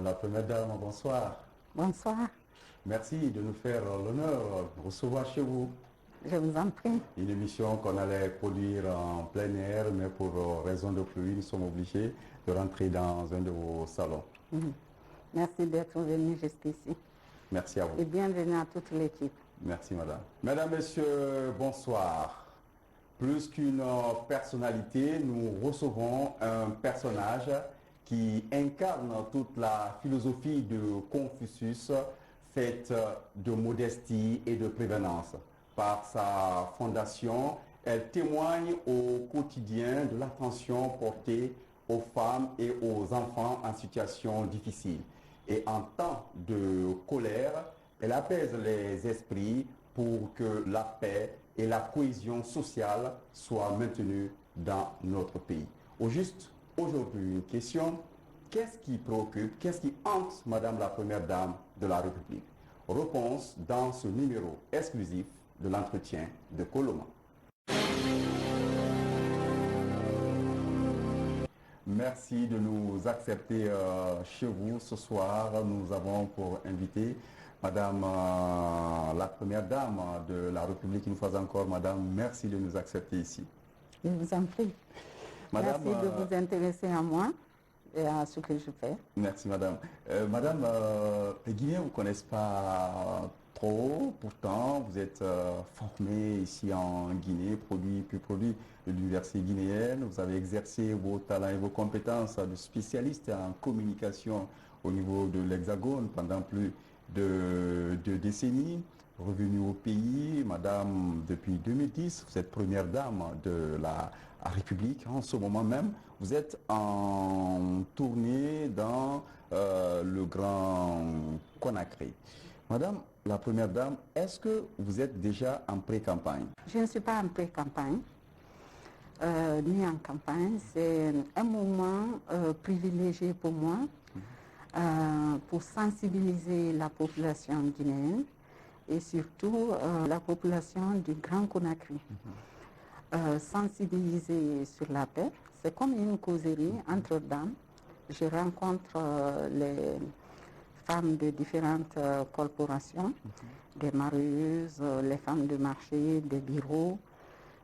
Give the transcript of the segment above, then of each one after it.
la Première Dame, bonsoir. Bonsoir, Merci de nous faire l'honneur de recevoir chez vous je vous en prie. une émission qu'on allait produire en plein air, mais pour raison de pluie, nous sommes obligés de rentrer dans un de vos salons. Merci d'être venu jusqu'ici. Merci à vous. Et bienvenue à toute l'équipe. Merci, madame. Mesdames, messieurs, bonsoir. Plus qu'une personnalité, nous recevons un personnage qui incarne toute la philosophie de Confucius, faite de modestie et de prévenance. Par sa fondation, elle témoigne au quotidien de l'attention portée aux femmes et aux enfants en situation difficile. Et en temps de colère, elle apaise les esprits pour que la paix et la cohésion sociale soient maintenues dans notre pays. Au juste, aujourd'hui, une question: qu'est-ce qui préoccupe, qu'est-ce qui hante Madame la Première Dame de la République? Réponse dans ce numéro exclusif de l'entretien de Coloma. Merci de nous accepter chez vous ce soir. Nous avons pour invité Madame la Première Dame de la République. Une fois encore, Madame, merci de nous accepter ici. Je vous en prie. Madame, Merci de vous intéresser à moi et à ce que je fais. Merci, Madame. Madame, les Guinéens ne vous connaissent pas trop, pourtant vous êtes formée ici en Guinée, puis produit de l'université guinéenne. Vous avez exercé vos talents et vos compétences de spécialiste en communication au niveau de l'Hexagone pendant plus de 2 décennies. Revenue au pays, Madame, depuis 2010, vous êtes première dame de la République. En ce moment même, vous êtes en tournée dans le Grand Conakry. Madame la Première Dame, est-ce que vous êtes déjà en pré-campagne? Je ne suis pas en pré-campagne, ni en campagne. C'est un moment privilégié pour moi pour sensibiliser la population guinéenne et surtout la population du Grand Conakry. Sensibiliser sur la paix, c'est comme une causerie entre dames. Je rencontre les femmes de différentes corporations, des marieuses, les femmes de marché, des bureaux,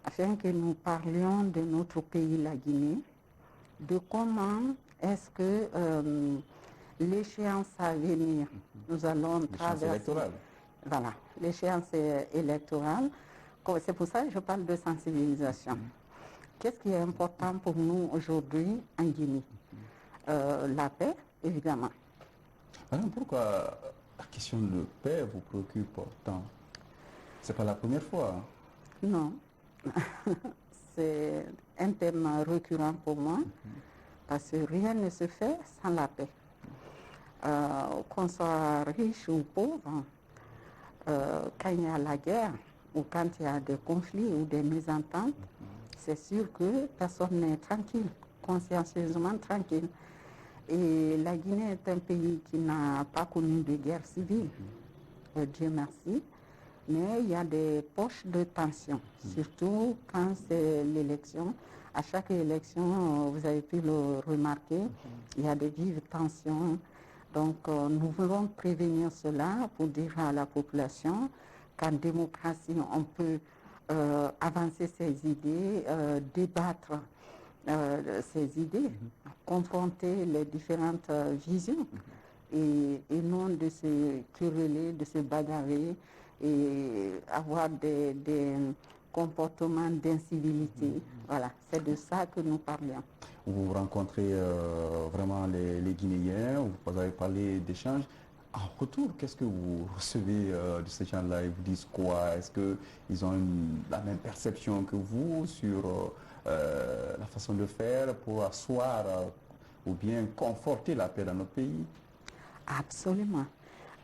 afin que nous parlions de notre pays, la Guinée, de comment est-ce que l'échéance à venir, nous allons traverser. Électorale. Voilà, l'échéance électorale. C'est pour ça que je parle de sensibilisation. Qu'est-ce qui est important pour nous aujourd'hui en Guinée? La paix, évidemment. Madame, pourquoi la question de paix vous préoccupe tant? C'est pas la première fois. Non. C'est un thème récurrent pour moi, parce que rien ne se fait sans la paix. Qu'on soit riche ou pauvre, quand il y a la guerre, ou quand il y a des conflits ou des mésententes, c'est sûr que personne n'est tranquille, consciencieusement tranquille. Et la Guinée est un pays qui n'a pas connu de guerre civile, Dieu merci, mais il y a des poches de tension, surtout quand c'est l'élection. À chaque élection, vous avez pu le remarquer, il y a des vives tensions. Donc nous voulons prévenir cela pour dire à la population qu'en démocratie, on peut avancer ses idées, débattre ses idées, confronter les différentes visions et non de se quereller, de se bagarrer et avoir des comportements d'incivilité. Voilà, c'est de ça que nous parlions. Vous rencontrez vraiment les Guinéens, vous avez parlé d'échanges. En retour, qu'est-ce que vous recevez de ces gens-là? Ils vous disent quoi? Est-ce qu'ils ont la même perception que vous sur la façon de faire pour asseoir ou bien conforter la paix dans notre pays? Absolument.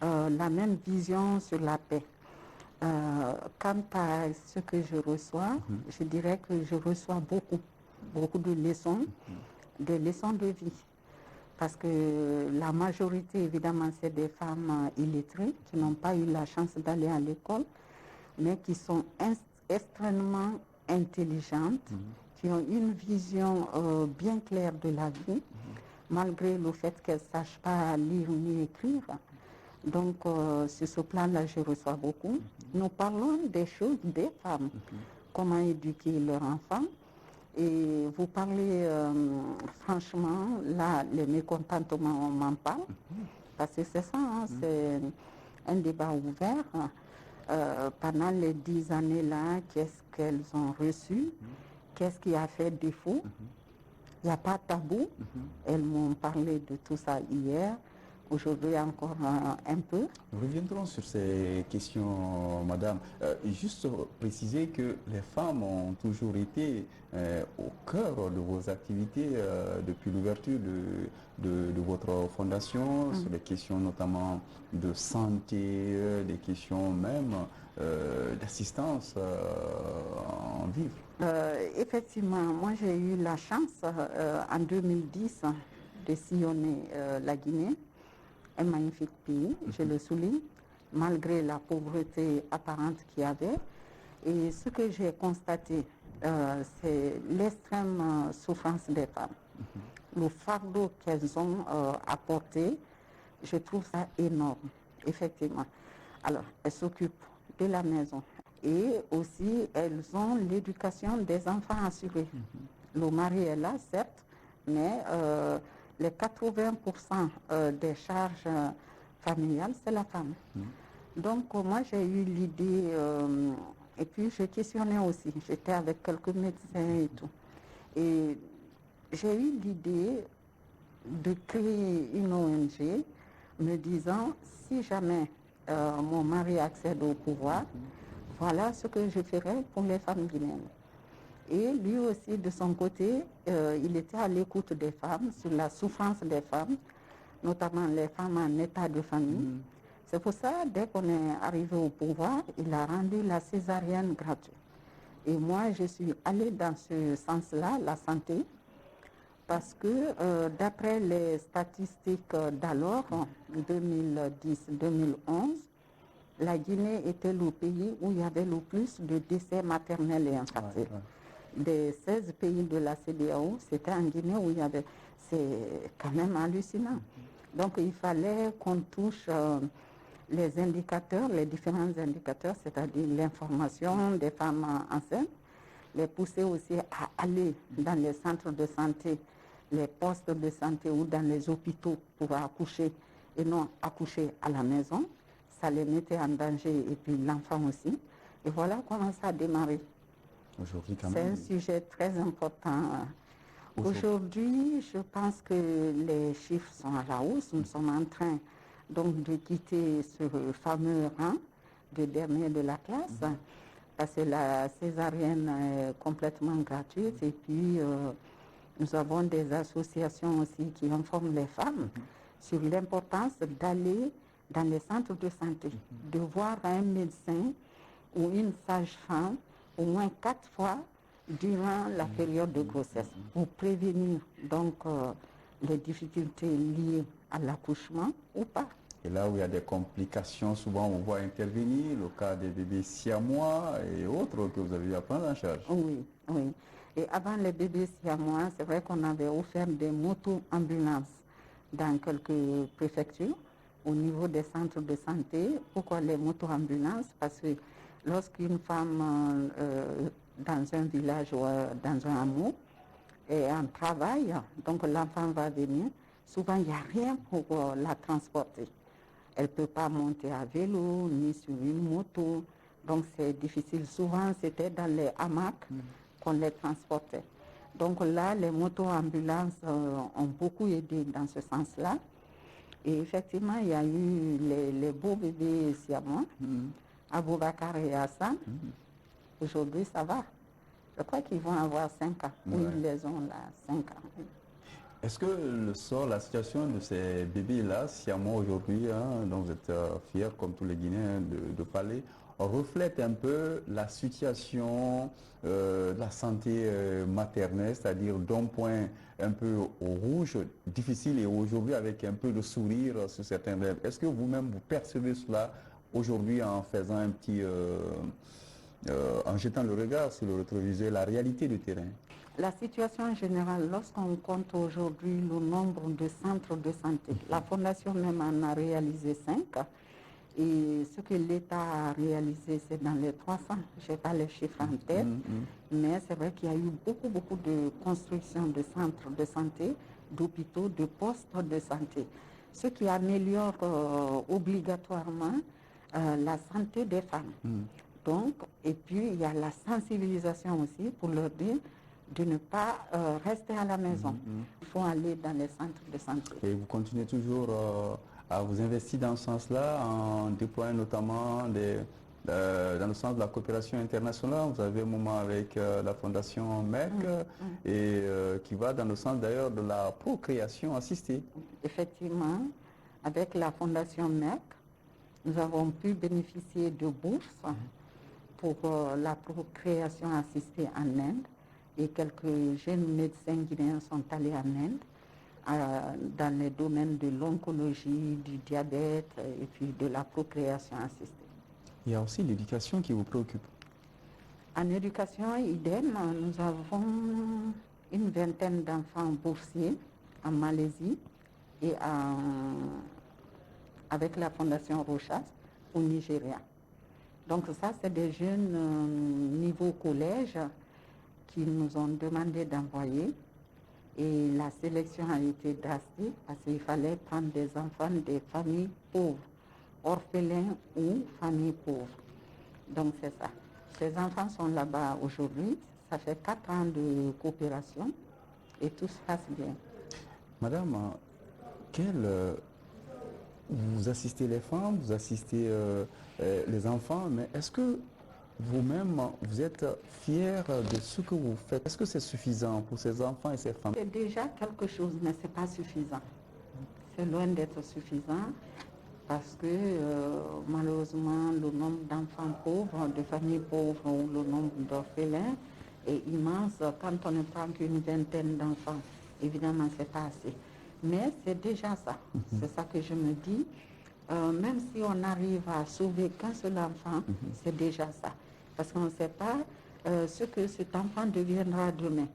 La même vision sur la paix. Quant à ce que je reçois, je dirais que je reçois beaucoup de leçons, des leçons de vie. Parce que la majorité, évidemment, c'est des femmes illettrées qui n'ont pas eu la chance d'aller à l'école, mais qui sont extrêmement intelligentes, qui ont une vision bien claire de la vie, malgré le fait qu'elles ne sachent pas lire ni écrire. Donc, sur ce plan-là, je reçois beaucoup. Nous parlons des choses des femmes, comment éduquer leurs enfants. Et vous parlez, franchement, là, les mécontentements, on m'en parle. Parce que c'est ça, hein, c'est un débat ouvert. Pendant les 10 années-là, qu'est-ce qu'elles ont reçu? Qu'est-ce qui a fait défaut? Il n'y a pas de tabou. Elles m'ont parlé de tout ça hier. Aujourd'hui encore un peu. Nous reviendrons sur ces questions, madame. Juste préciser que les femmes ont toujours été au cœur de vos activités depuis l'ouverture de votre fondation, sur les questions notamment de santé, des questions même d'assistance en vivre. Effectivement, moi j'ai eu la chance en 2010 de sillonner la Guinée. Un magnifique pays, je le souligne, malgré la pauvreté apparente qu'il y avait. Et ce que j'ai constaté, c'est l'extrême souffrance des femmes. Le fardeau qu'elles ont apporté, je trouve ça énorme, effectivement. Alors, elles s'occupent de la maison et aussi elles ont l'éducation des enfants assurée. Le mari est là, certes, mais les 80% des charges familiales, c'est la femme. Donc, moi, j'ai eu l'idée, et puis je questionnais aussi, j'étais avec quelques médecins et tout. Et j'ai eu l'idée de créer une ONG me disant, si jamais mon mari accède au pouvoir, voilà ce que je ferai pour les femmes guinéennes. Et lui aussi, de son côté, il était à l'écoute des femmes, sur la souffrance des femmes, notamment les femmes en état de famille. C'est pour ça, dès qu'on est arrivé au pouvoir, il a rendu la césarienne gratuite. Et moi, je suis allée dans ce sens-là, la santé, parce que d'après les statistiques d'alors, 2010-2011, la Guinée était le pays où il y avait le plus de décès maternels et infantils. Des 16 pays de la CEDEAO, c'était en Guinée où il y avait... C'est quand même hallucinant. Donc il fallait qu'on touche les indicateurs, les différents indicateurs, c'est-à-dire l'information des femmes enceintes, les pousser aussi à aller dans les centres de santé, les postes de santé ou dans les hôpitaux pour accoucher et non accoucher à la maison. Ça les mettait en danger et puis l'enfant aussi. Et voilà comment ça a démarré. C'est un sujet très important. Aujourd'hui, je pense que les chiffres sont à la hausse. Nous sommes en train donc de quitter ce fameux rang de dernier de la classe parce que la césarienne est complètement gratuite et puis nous avons des associations aussi qui informent les femmes sur l'importance d'aller dans les centres de santé, de voir un médecin ou une sage-femme au moins 4 fois durant la période de grossesse pour prévenir donc les difficultés liées à l'accouchement ou pas. Et là où il y a des complications, souvent on voit intervenir le cas des bébés siamois et autres que vous avez eu à prendre en charge. Oui, oui. Et avant les bébés siamois, c'est vrai qu'on avait offert des motos-ambulances dans quelques préfectures au niveau des centres de santé. Pourquoi les motos-ambulances? Parce que lorsqu'une femme dans un village ou dans un hameau est en travail, donc l'enfant va venir, souvent il n'y a rien pour la transporter. Elle ne peut pas monter à vélo ni sur une moto, donc c'est difficile. Souvent c'était dans les hamacs qu'on les transportait. Donc là, les motos-ambulances ont beaucoup aidé dans ce sens-là. Et effectivement, il y a eu les beaux bébés siamois, Aboubakar et Hassan. Aujourd'hui, ça va. Je crois qu'ils vont avoir 5 ans. Oui, ils les ont là, 5 ans. Est-ce que le sort, la situation de ces bébés-là, siamois aujourd'hui, dont vous êtes fiers, comme tous les Guinéens, de parler, reflète un peu la situation de la santé maternelle, c'est-à-dire d'un point un peu au rouge, difficile, et aujourd'hui avec un peu de sourire sur certains lèvres. Est-ce que vous-même vous percevez cela aujourd'hui en faisant un petit... en jetant le regard sur le rétroviseur, la réalité du terrain? La situation générale, lorsqu'on compte aujourd'hui le nombre de centres de santé, la Fondation même en a réalisé 5. Et ce que l'État a réalisé, c'est dans les 300. Je n'ai pas les chiffres en tête, mais c'est vrai qu'il y a eu beaucoup de construction de centres de santé, d'hôpitaux, de postes de santé. Ce qui améliore obligatoirement la santé des femmes. Donc, et puis, il y a la sensibilisation aussi pour leur dire de ne pas rester à la maison. Il faut aller dans les centres de santé. Et vous continuez toujours à vous investir dans ce sens-là, en déployant notamment dans le sens de la coopération internationale. Vous avez un moment avec la Fondation MEC et qui va dans le sens d'ailleurs de la procréation assistée. Effectivement, avec la Fondation MEC, nous avons pu bénéficier de bourses pour la procréation assistée en Inde. Et quelques jeunes médecins guinéens sont allés en Inde dans les domaines de l'oncologie, du diabète et puis de la procréation assistée. Il y a aussi l'éducation qui vous préoccupe. En éducation, idem, nous avons une vingtaine d'enfants boursiers en Malaisie et avec la Fondation Rochas au Nigeria. Donc ça, c'est des jeunes niveau collège qui nous ont demandé d'envoyer. Et la sélection a été drastique parce qu'il fallait prendre des enfants des familles pauvres, orphelins ou familles pauvres. Donc c'est ça. Ces enfants sont là-bas aujourd'hui. Ça fait 4 ans de coopération et tout se passe bien. Madame, vous assistez les femmes, vous assistez les enfants, mais est-ce que vous-même, vous êtes fière de ce que vous faites? Est-ce que c'est suffisant pour ces enfants et ces femmes? C'est déjà quelque chose, mais ce n'est pas suffisant. C'est loin d'être suffisant parce que malheureusement, le nombre d'enfants pauvres, de familles pauvres ou le nombre d'orphelins est immense. Quand on ne prend qu'une vingtaine d'enfants, évidemment, ce n'est pas assez. Mais c'est déjà ça. C'est ça que je me dis. Même si on arrive à sauver qu'un seul enfant, c'est déjà ça. Parce qu'on ne sait pas ce que cet enfant deviendra demain.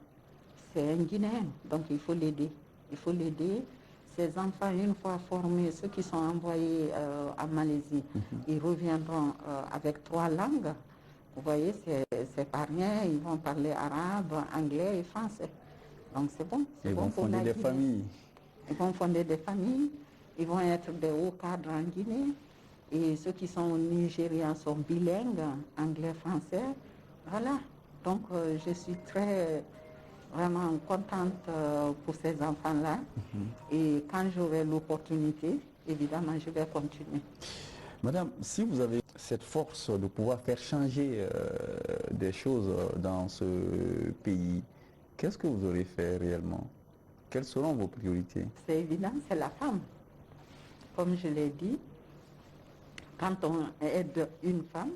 C'est un Guinéen, donc il faut l'aider. Il faut l'aider. Ces enfants, une fois formés, ceux qui sont envoyés en Malaisie, ils reviendront avec 3 langues. Vous voyez, c'est pas rien. Ils vont parler arabe, anglais et français. Donc c'est bon. Ils vont fonder des familles. Ils vont fonder des familles. Ils vont être des hauts cadres en Guinée. Et ceux qui sont au Nigeria sont bilingues, anglais-français. Voilà. Donc, je suis vraiment contente pour ces enfants-là. Et quand j'aurai l'opportunité, évidemment, je vais continuer. Madame, si vous avez cette force de pouvoir faire changer des choses dans ce pays, qu'est-ce que vous aurez fait réellement? Quelles seront vos priorités? C'est évident, c'est la femme. Comme je l'ai dit, quand on aide une femme,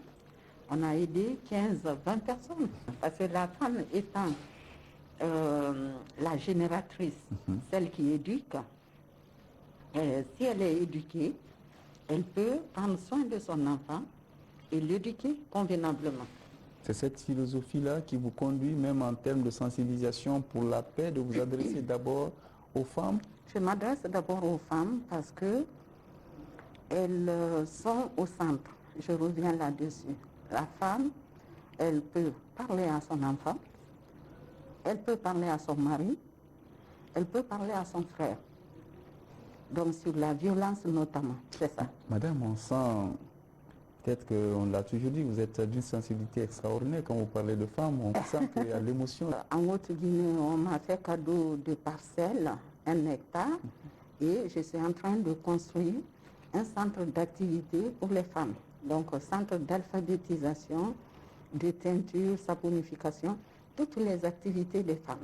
on a aidé 15, 20 personnes. Parce que la femme étant la génératrice, celle qui éduque, si elle est éduquée, elle peut prendre soin de son enfant et l'éduquer convenablement. C'est cette philosophie-là qui vous conduit, même en termes de sensibilisation pour la paix, de vous adresser d'abord aux femmes? Je m'adresse d'abord aux femmes parce que elles sont au centre. Je reviens là-dessus. La femme, elle peut parler à son enfant, elle peut parler à son mari, elle peut parler à son frère. Donc sur la violence notamment, c'est ça. Madame, on sent, peut-être qu'on l'a toujours dit, vous êtes d'une sensibilité extraordinaire. Quand vous parlez de femmes, on sent qu'il y a l'émotion. En Haute-Guinée, on m'a fait cadeau de parcelles, 1 hectare, et je suis en train de construire un centre d'activité pour les femmes. Donc, un centre d'alphabétisation, de teinture, saponification, toutes les activités des femmes.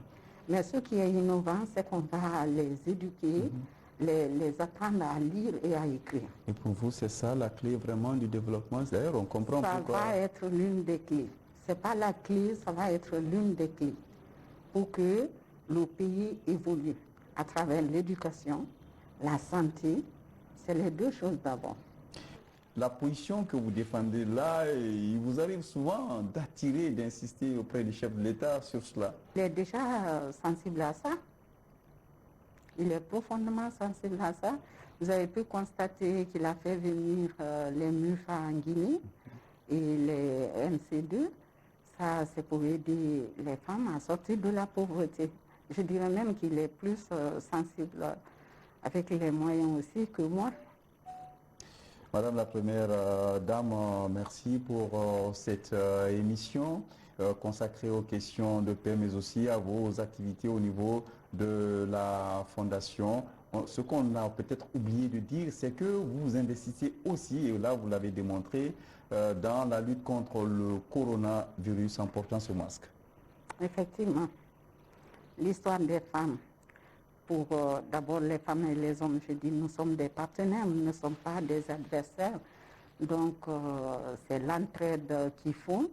Mais ce qui est innovant, c'est qu'on va les éduquer, les apprendre à lire et à écrire. Et pour vous, c'est ça la clé vraiment du développement? D'ailleurs, on comprend pourquoi. Ça va être l'une des clés. Ce n'est pas la clé, ça va être l'une des clés pour que le pays évolue à travers l'éducation, la santé. C'est les 2 choses d'abord. la position que vous défendez là, il vous arrive souvent d'attirer, d'insister auprès du chef de l'État sur cela. Il est déjà sensible à ça. Il est profondément sensible à ça. Vous avez pu constater qu'il a fait venir les MUFA en Guinée et les MC2. Ça, c'est pour aider les femmes à sortir de la pauvreté. Je dirais même qu'il est plus sensible avec les moyens aussi que moi. Madame la Première Dame, merci pour cette émission consacrée aux questions de paix, mais aussi à vos activités au niveau de la Fondation. Ce qu'on a peut-être oublié de dire, c'est que vous investissez aussi, et là vous l'avez démontré, dans la lutte contre le coronavirus en portant ce masque. Effectivement, l'histoire des femmes, pour d'abord les femmes et les hommes, je dis, nous sommes des partenaires, nous ne sommes pas des adversaires. Donc c'est l'entraide qu'il faut,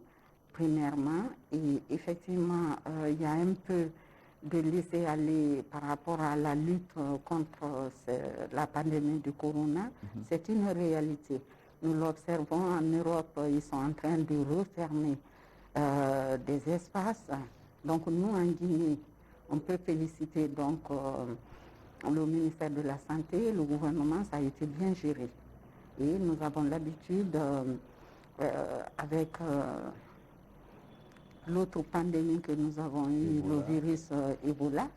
premièrement, et effectivement, il y a un peu de laisser aller par rapport à la lutte contre la pandémie du corona. C'est une réalité. Nous l'observons en Europe, ils sont en train de refermer des espaces. Donc nous, en Guinée, on peut féliciter donc le ministère de la Santé, le gouvernement, ça a été bien géré. Et nous avons l'habitude, avec l'autre pandémie que nous avons eue, le virus Ebola,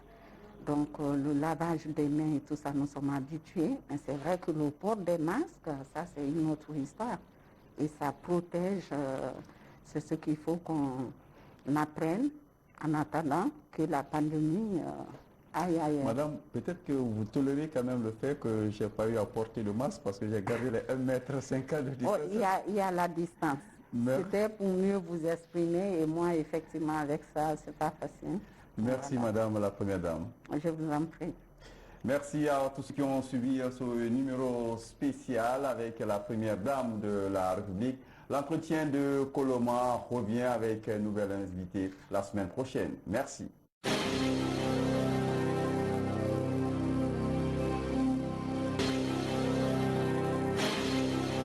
donc le lavage des mains et tout ça, nous sommes habitués. Mais c'est vrai que le port des masques, ça c'est une autre histoire. Et ça protège, c'est ce qu'il faut qu'on apprenne en attendant que la pandémie aille ailleurs. Madame, peut-être que vous tolérez quand même le fait que je n'ai pas eu à porter le masque parce que j'ai gardé les 1,50 m de distance. Oh, il y a la distance. C'était pour mieux vous exprimer et moi, effectivement, avec ça, c'est pas facile. Merci, voilà. Madame la Première Dame. Je vous en prie. Merci à tous ceux qui ont suivi ce numéro spécial avec la Première Dame de la République. L'entretien de Coloma revient avec un nouvel invité la semaine prochaine. Merci.